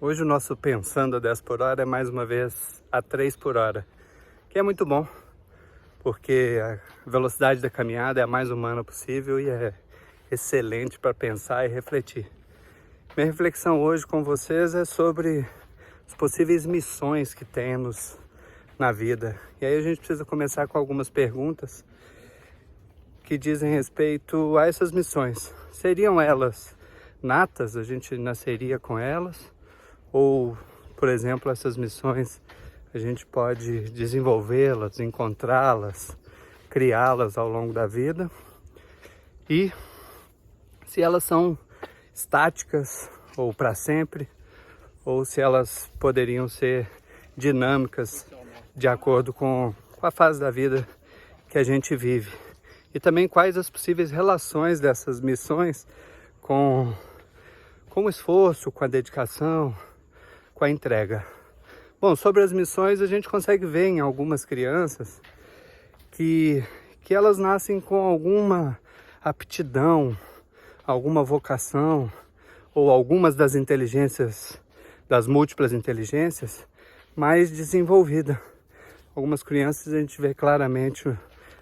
Hoje o nosso Pensando a 10 por hora é mais uma vez a 3 por hora, que é muito bom, porque a velocidade da caminhada é a mais humana possível e é excelente para pensar e refletir. Minha reflexão hoje com vocês é sobre as possíveis missões que temos na vida. E aí a gente precisa começar com algumas perguntas que dizem respeito a essas missões. Seriam elas natas? A gente nasceria com elas? Ou, por exemplo, essas missões a gente pode desenvolvê-las, encontrá-las, criá-las ao longo da vida? E se elas são estáticas ou para sempre, ou se elas poderiam ser dinâmicas de acordo com a fase da vida que a gente vive. E também quais as possíveis relações dessas missões com o esforço, com a dedicação, com a entrega. Bom, sobre as missões a gente consegue ver em algumas crianças que elas nascem com alguma aptidão, alguma vocação, ou algumas das inteligências, das múltiplas inteligências, mais desenvolvida. Algumas crianças a gente vê claramente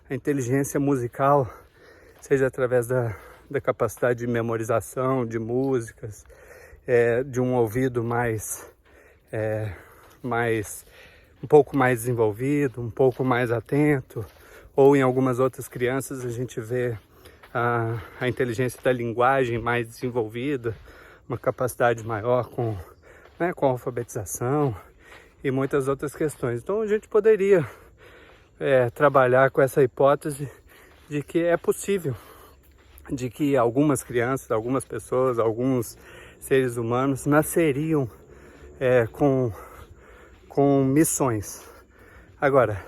a inteligência musical, seja através da capacidade de memorização de músicas, de um ouvido um pouco mais desenvolvido, um pouco mais atento, ou em algumas outras crianças a gente vê a inteligência da linguagem mais desenvolvida, uma capacidade maior com a alfabetização e muitas outras questões. Então a gente poderia trabalhar com essa hipótese de que é possível, de que algumas crianças, algumas pessoas, alguns seres humanos nasceriam com missões. Agora,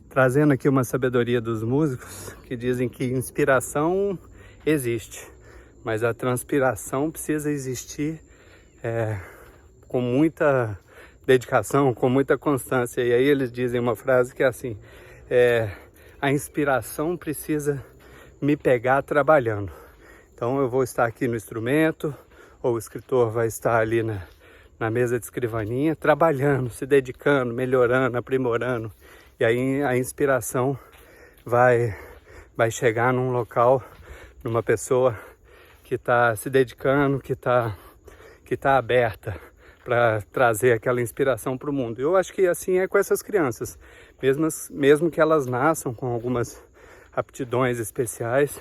trazendo aqui uma sabedoria dos músicos que dizem que inspiração existe, mas a transpiração precisa existir com muita dedicação, com muita constância. E aí eles dizem uma frase que é assim: a inspiração precisa me pegar trabalhando. Então eu vou estar aqui no instrumento, ou o escritor vai estar ali na mesa de escrivaninha, trabalhando, se dedicando, melhorando, aprimorando. E aí a inspiração vai chegar num local, numa pessoa que está se dedicando, que tá aberta para trazer aquela inspiração para o mundo. Eu acho que assim é com essas crianças. Mesmo que elas nasçam com algumas aptidões especiais,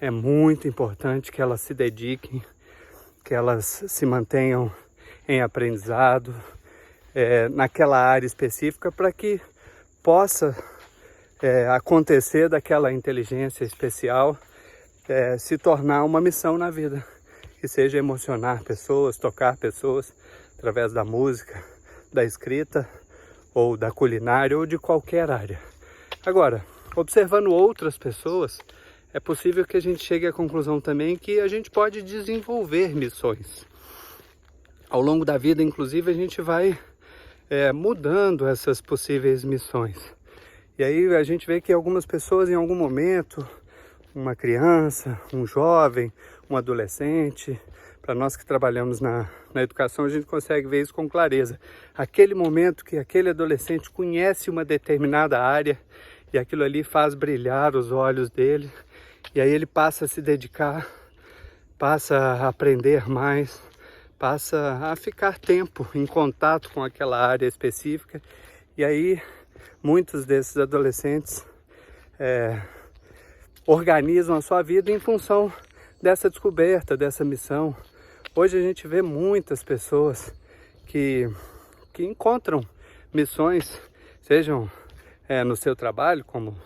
é muito importante que elas se dediquem, que elas se mantenham em aprendizado naquela área específica, para que possa acontecer daquela inteligência especial se tornar uma missão na vida, que seja emocionar pessoas, tocar pessoas através da música, da escrita ou da culinária ou de qualquer área. Agora, observando outras pessoas, é possível que a gente chegue à conclusão também que a gente pode desenvolver missões. Ao longo da vida, inclusive, a gente vai mudando essas possíveis missões. E aí a gente vê que algumas pessoas, em algum momento, uma criança, um jovem, um adolescente, para nós que trabalhamos na educação, a gente consegue ver isso com clareza. Aquele momento que aquele adolescente conhece uma determinada área e aquilo ali faz brilhar os olhos dele, e aí ele passa a se dedicar, passa a aprender mais, passa a ficar tempo em contato com aquela área específica. E aí muitos desses adolescentes organizam a sua vida em função dessa descoberta, dessa missão. Hoje a gente vê muitas pessoas que encontram missões, sejam no seu trabalho, como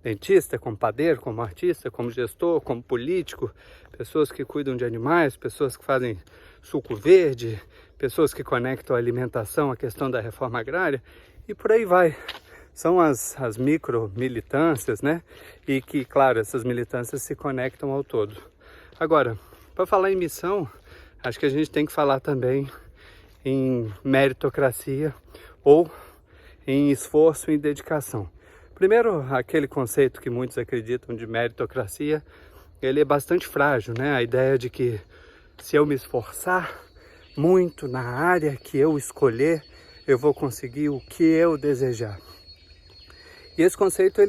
dentista, como padeiro, como artista, como gestor, como político, pessoas que cuidam de animais, pessoas que fazem suco verde, pessoas que conectam a alimentação à questão da reforma agrária, e por aí vai. São as micro-militâncias, né? E que, claro, essas militâncias se conectam ao todo. Agora, para falar em missão, acho que a gente tem que falar também em meritocracia ou em esforço e dedicação. Primeiro, aquele conceito que muitos acreditam de meritocracia, ele é bastante frágil, né? A ideia de que se eu me esforçar, muito na área que eu escolher, eu vou conseguir o que eu desejar. E esse conceito,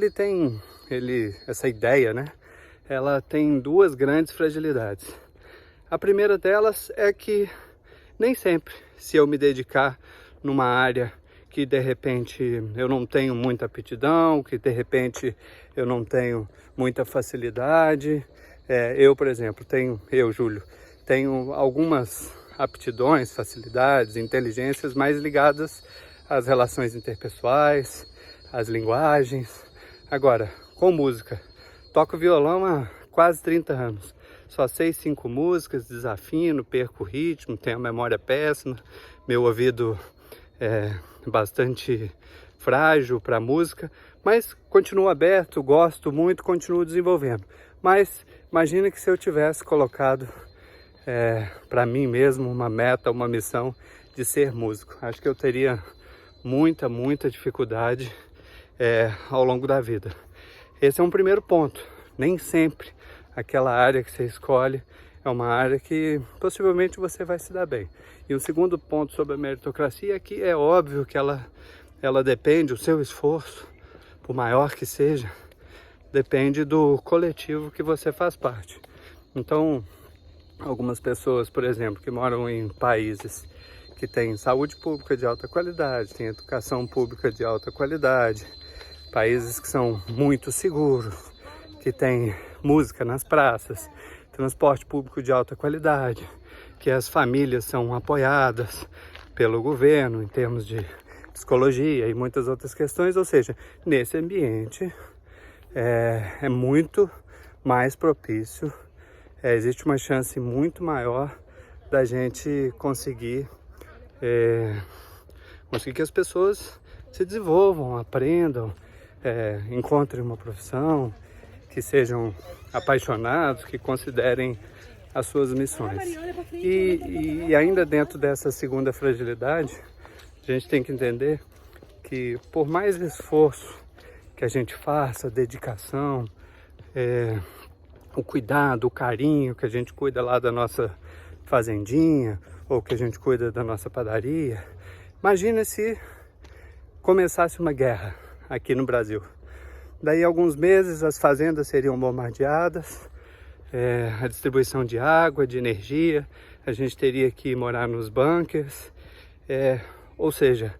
essa ideia, né? Ela tem duas grandes fragilidades. A primeira delas é que nem sempre, se eu me dedicar numa área que de repente eu não tenho muita aptidão, que de repente eu não tenho muita facilidade. Eu, por exemplo, Júlio, tenho algumas aptidões, facilidades, inteligências mais ligadas às relações interpessoais, às linguagens. Agora, com música, toco violão há quase 30 anos. Só sei 5 músicas, desafino, perco o ritmo, tenho a memória péssima, meu ouvido é bastante frágil para música, mas continuo aberto, gosto muito, continuo desenvolvendo. Mas imagina que se eu tivesse colocado para mim mesmo uma meta, uma missão de ser músico. Acho que eu teria muita dificuldade ao longo da vida. Esse é um primeiro ponto. Nem sempre aquela área que você escolhe é uma área que possivelmente você vai se dar bem. E o segundo ponto sobre a meritocracia é que é óbvio que ela depende, o seu esforço, por maior que seja, depende do coletivo que você faz parte. Então, algumas pessoas, por exemplo, que moram em países que têm saúde pública de alta qualidade, têm educação pública de alta qualidade, países que são muito seguros, que têm música nas praças, transporte público de alta qualidade, que as famílias são apoiadas pelo governo em termos de psicologia e muitas outras questões. Ou seja, nesse ambiente é muito mais propício, existe uma chance muito maior da gente conseguir que as pessoas se desenvolvam, aprendam, encontrem uma profissão, que sejam apaixonados, que considerem as suas missões. E ainda dentro dessa segunda fragilidade, a gente tem que entender que por mais esforço que a gente faça, dedicação, o cuidado, o carinho que a gente cuida lá da nossa fazendinha, ou que a gente cuida da nossa padaria, imagina se começasse uma guerra aqui no Brasil. Daí alguns meses as fazendas seriam bombardeadas, a distribuição de água, de energia, a gente teria que morar nos bunkers, ou seja,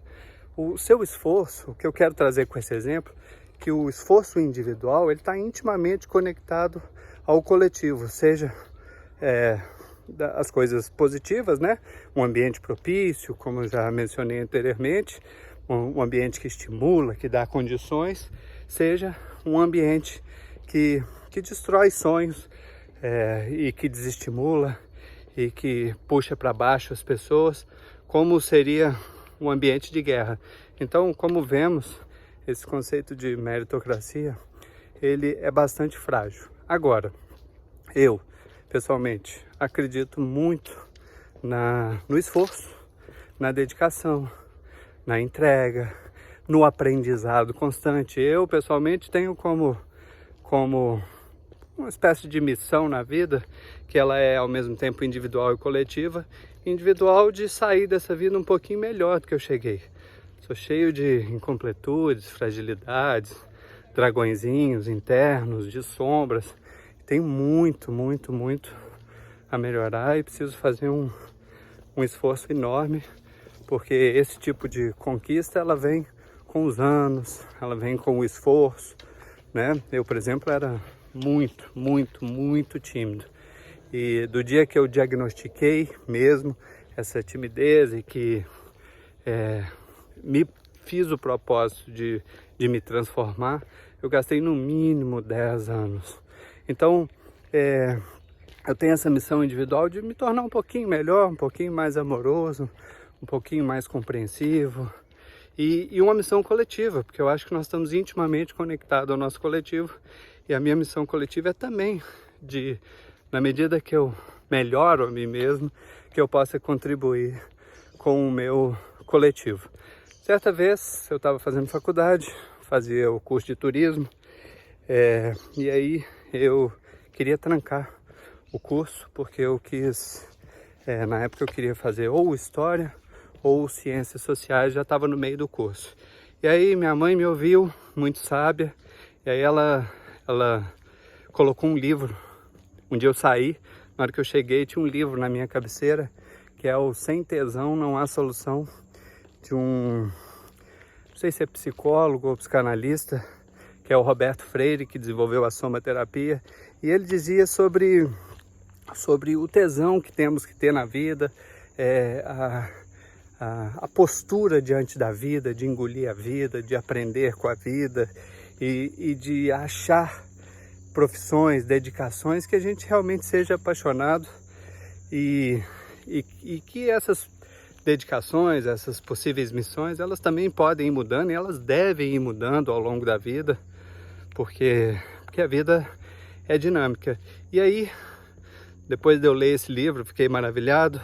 o seu esforço, o que eu quero trazer com esse exemplo, que o esforço individual ele está intimamente conectado ao coletivo, seja as coisas positivas, né? Um ambiente propício, como eu já mencionei anteriormente, um ambiente que estimula, que dá condições, seja um ambiente que destrói sonhos e que desestimula e que puxa para baixo as pessoas, como seria um ambiente de guerra. Então, como vemos, esse conceito de meritocracia, ele é bastante frágil. Agora, eu, pessoalmente, acredito muito no esforço, na dedicação, na entrega, no aprendizado constante. Eu, pessoalmente, tenho como uma espécie de missão na vida, que ela é ao mesmo tempo individual e coletiva. Individual de sair dessa vida um pouquinho melhor do que eu cheguei. Sou cheio de incompletudes, fragilidades, dragõezinhos internos, de sombras. Tenho muito a melhorar e preciso fazer um esforço enorme, porque esse tipo de conquista, ela vem com os anos, ela vem com o esforço, né? Eu, por exemplo, era muito tímido. E do dia que eu diagnostiquei mesmo essa timidez e que me fiz o propósito de me transformar, eu gastei no mínimo 10 anos. Então, eu tenho essa missão individual de me tornar um pouquinho melhor, um pouquinho mais amoroso, um pouquinho mais compreensivo, e uma missão coletiva, porque eu acho que nós estamos intimamente conectados ao nosso coletivo, e a minha missão coletiva é também na medida que eu melhoro a mim mesmo, que eu possa contribuir com o meu coletivo. Certa vez eu estava fazendo faculdade, fazia o curso de turismo, e aí eu queria trancar o curso, porque eu quis Na época eu queria fazer ou História ou Ciências Sociais, já estava no meio do curso. E aí minha mãe me ouviu, muito sábia, e aí ela colocou um livro. Um dia eu saí, na hora que eu cheguei tinha um livro na minha cabeceira, que é o Sem Tesão Não Há Solução, de não sei se é psicólogo ou psicanalista, que é o Roberto Freire, que desenvolveu a somaterapia, e ele dizia sobre o tesão que temos que ter na vida, a postura diante da vida, de engolir a vida, de aprender com a vida e de achar profissões, dedicações que a gente realmente seja apaixonado e que essas dedicações, essas possíveis missões, elas também podem ir mudando e elas devem ir mudando ao longo da vida, porque a vida é dinâmica. E aí, depois de eu ler esse livro, fiquei maravilhado,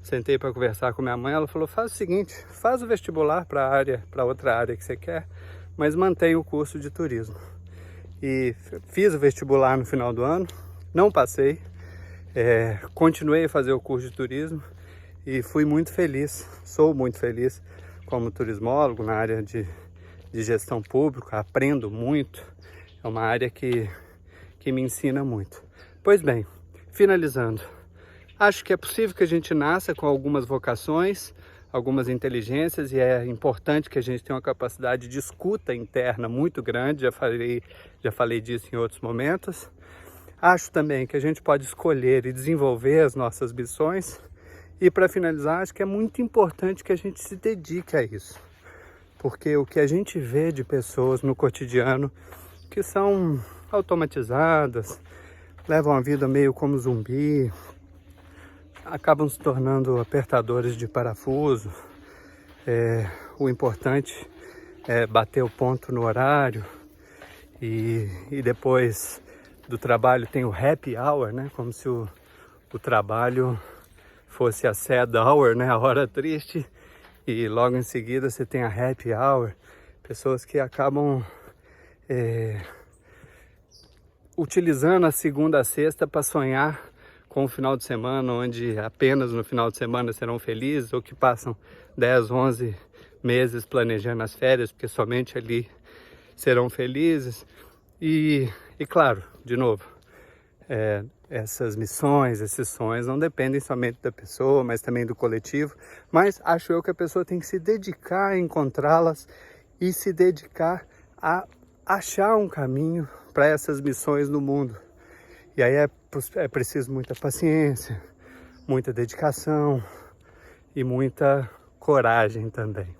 sentei para conversar com minha mãe, ela falou, faz o seguinte, faz o vestibular para outra área que você quer, mas mantém o curso de turismo. E fiz o vestibular no final do ano, não passei, continuei a fazer o curso de turismo e fui muito feliz, sou muito feliz como turismólogo na área de gestão pública, aprendo muito, é uma área que me ensina muito. Pois bem, finalizando, acho que é possível que a gente nasça com algumas vocações, algumas inteligências, e é importante que a gente tenha uma capacidade de escuta interna muito grande, já falei disso em outros momentos. Acho também que a gente pode escolher e desenvolver as nossas missões, e para finalizar, acho que é muito importante que a gente se dedique a isso, porque o que a gente vê de pessoas no cotidiano que são automatizadas, levam a vida meio como zumbi, acabam se tornando apertadores de parafuso. O importante é bater o ponto no horário e depois do trabalho tem o happy hour, né? Como se o trabalho fosse a sad hour, né? A hora triste, e logo em seguida você tem a happy hour. Pessoas que acabam utilizando a segunda a sexta para sonhar com o final de semana, onde apenas no final de semana serão felizes, ou que passam 10, 11 meses planejando as férias, porque somente ali serão felizes. E claro, de novo, essas missões, esses sonhos não dependem somente da pessoa, mas também do coletivo. Mas acho eu que a pessoa tem que se dedicar a encontrá-las e se dedicar a achar um caminho para essas missões no mundo. E aí é preciso muita paciência, muita dedicação e muita coragem também.